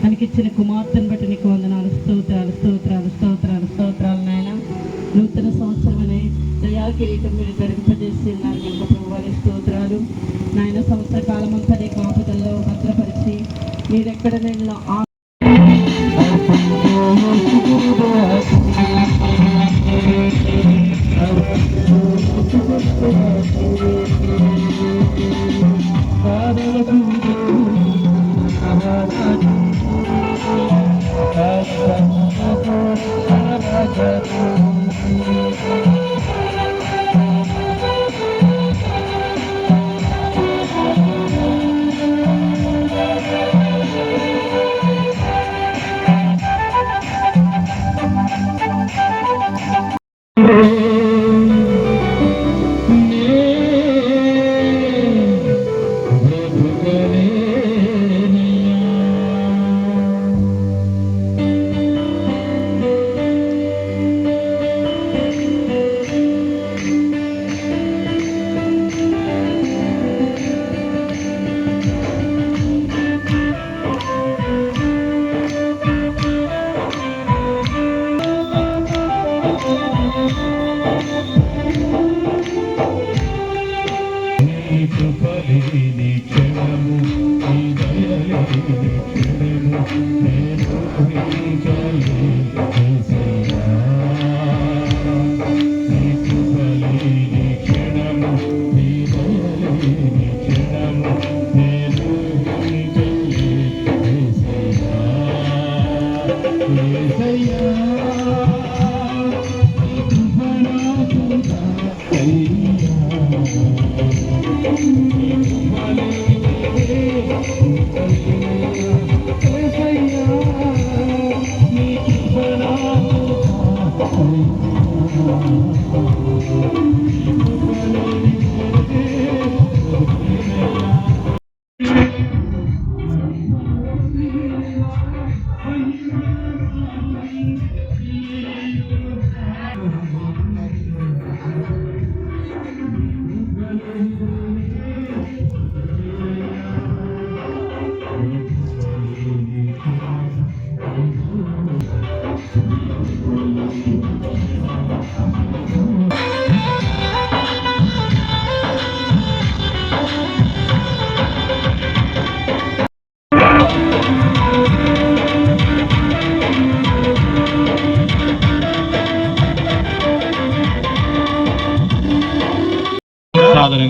తనకిచ్చిన కుమార్తెను బట్టి నీకు వందనాలు, స్తోత్రాలు స్తోత్రాలు స్తోత్రాలు స్తోత్రాలు నాయన. నూతన సంవత్సరం అనే దయా కిరీటం మీరు ధరింపజేసి ఉన్నారు కనుక ప్రభువారి స్తోత్రాలు నాయన. సంవత్సర కాలం అంతా నీ కాపుదల్లో భద్రపరిచి మీరెక్కడ నేను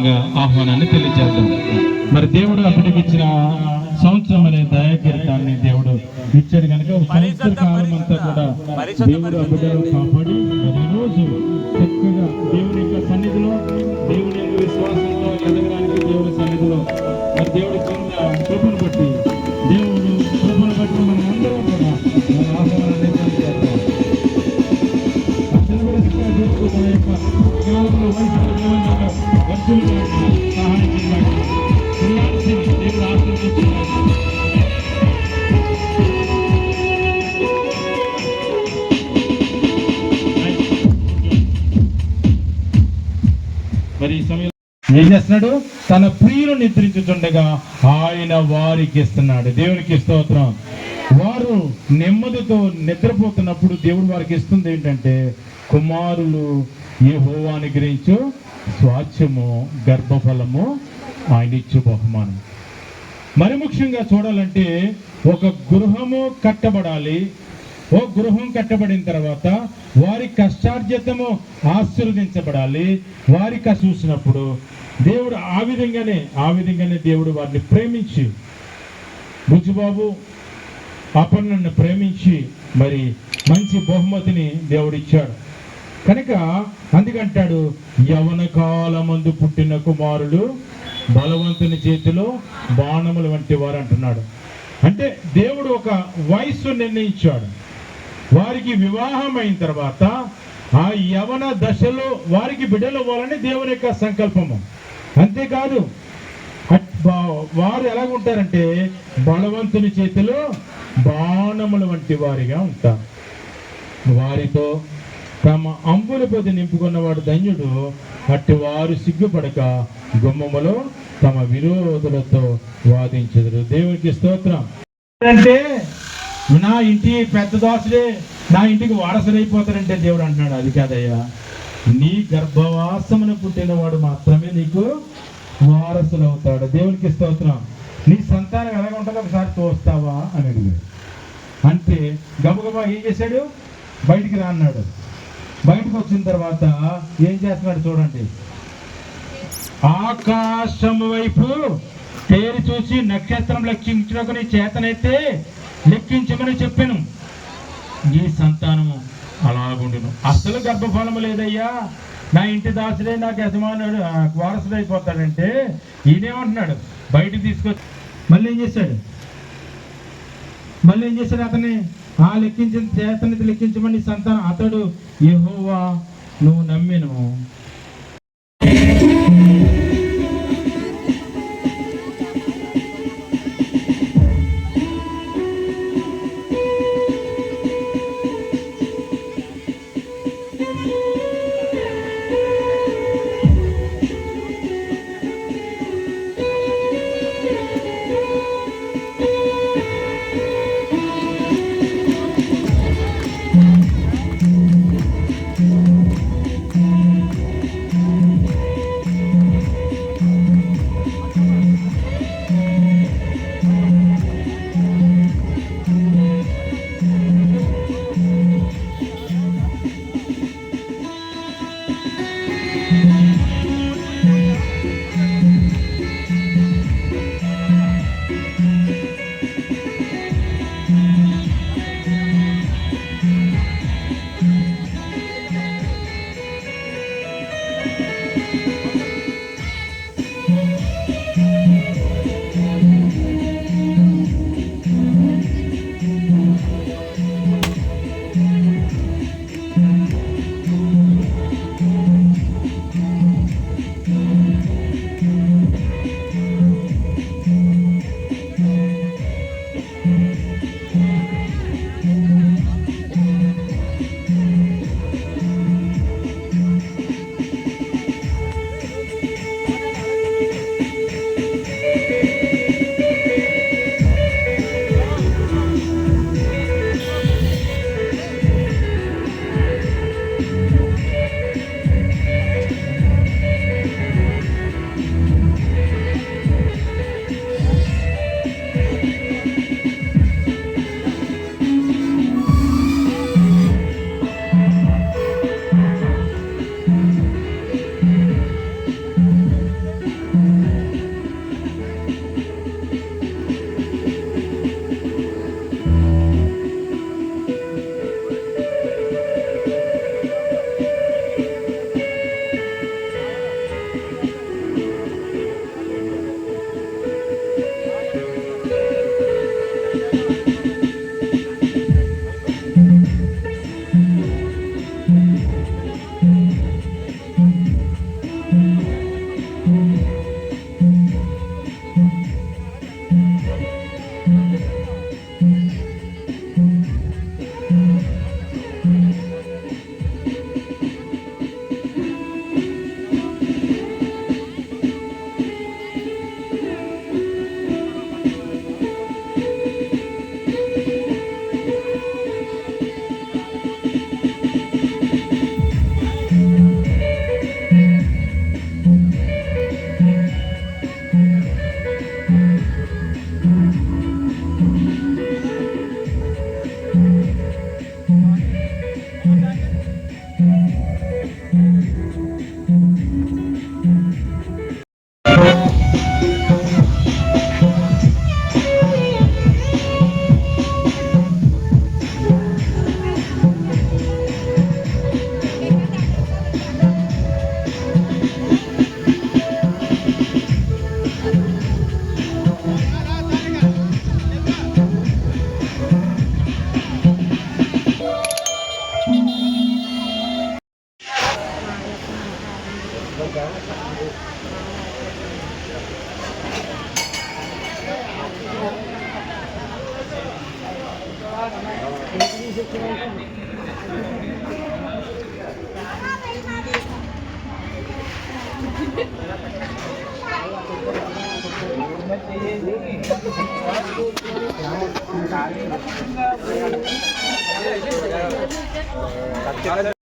సంఘ ఆహ్వానాన్ని తెలియజేద్దాం. మరి దేవుడు అప్పటికి ఇచ్చిన సంవత్సరం అనే దయాకీర్తాన్ని దేవుడు ఇచ్చాడు కనుక సంవత్సర కాలం అంతా కూడా దేవుడు ఆ బిడ్డలు కాపాడి మరి ఈరోజు చక్కగా దేవుని యొక్క సన్నిధిలో, దేవుని యొక్క విశ్వాసంలో ఎదగడానికి దేవుని సన్నిధిలో మరి దేవుడి కింద కృపను బట్టి, దేవుడు కృపను బట్టి మనం అందరం కూడా మన ఆహ్వానాన్ని తెలియజేద్దాం. తన యొక్క కేవలంలో వయసులో సహాయం చేయాలి. దేవుడు ఆశీర్వదించాలి. మరి ఈ సమయంలో ఏం చేస్తున్నాడు? తన ప్రియులు నిద్రించుతుండగా ఆయన వారికి ఇస్తున్నాడు. దేవునికి స్తోత్రం. వారు నెమ్మదితో నిద్రపోతున్నప్పుడు దేవుడు వారికి ఇస్తుంది ఏంటంటే, కుమారులు యెహోవాను గురించు స్వాస్థ్యము, గర్భఫలము, ఆయన ఇచ్చు బహుమానం. మరి ముఖ్యంగా చూడాలంటే ఒక గృహము కట్టబడాలి. ఓ గృహం కట్టబడిన తర్వాత వారి కష్టార్జితము ఆశీర్వదించబడాలి. వారికి చూసినప్పుడు దేవుడు ఆ విధంగానే దేవుడు వారిని ప్రేమించి, బుజ్జుబాబు అపర్ణను ప్రేమించి మరి మంచి బహుమతిని దేవుడు ఇచ్చాడు కనుక అందుకంటాడు, యవన కాలమందు పుట్టిన కుమారులు బలవంతుని చేతిలో బాణముల వంటి వారు అంటున్నాడు. అంటే దేవుడు ఒక వయస్సు నిర్ణయించాడు. వారికి వివాహం అయిన తర్వాత ఆ యవన దశలో వారికి బిడ్డలు అవ్వాలని దేవుని యొక్క సంకల్పము. అంతేకాదు వారు ఎలాగుంటారంటే బలవంతుని చేతిలో బాణముల వంటి వారిగా ఉంటారు. వారితో తమ అంబుల పొది నింపుకున్నవాడు ధన్యుడు. అట్టి వారు సిగ్గుపడక గుమ్మములో తమ విరోధులతో వాదించెదరు. దేవునికి స్తోత్రం. అంటే నా ఇంటి పెద్ద దాసుడే నా ఇంటికి వారసుడైపోతాడంటే దేవుడు అంటున్నాడు, అది కాదయ్యా, నీ గర్భవాసమును పుట్టినవాడు మాత్రమే నీకు వారసులు అవుతాడు. దేవునికి స్తోత్రం. నీ సంతానం ఎలాగ ఉంటుందో ఒకసారి చూస్తావా అని అడిగాడు. అంటే గబగబా ఏం చేశాడు? బయటికి రా అన్నాడు. బయటకు వచ్చిన తర్వాత ఏం చేస్తున్నాడు చూడండి. ఆకాశం వైపు పేరు చూసి నక్షత్రం లెక్కించడానికి నీ చేతనైతే లెక్కించమని చెప్పాను. నీ సంతానము అలాగుండును. అసలు గర్భఫలము లేదయ్యా, నా ఇంటి దాసుడే నాకు యజమానుడు వారసుడు అయిపోతాడంటే ఈయనేమంటున్నాడు? బయటికి తీసుకొచ్చి మళ్ళీ ఏం చేశాడు? అతన్ని లెక్కించిన చేతనైతే లెక్కించమని సంతానం. అతడు యెహోవా నువ్వు నమ్మిను.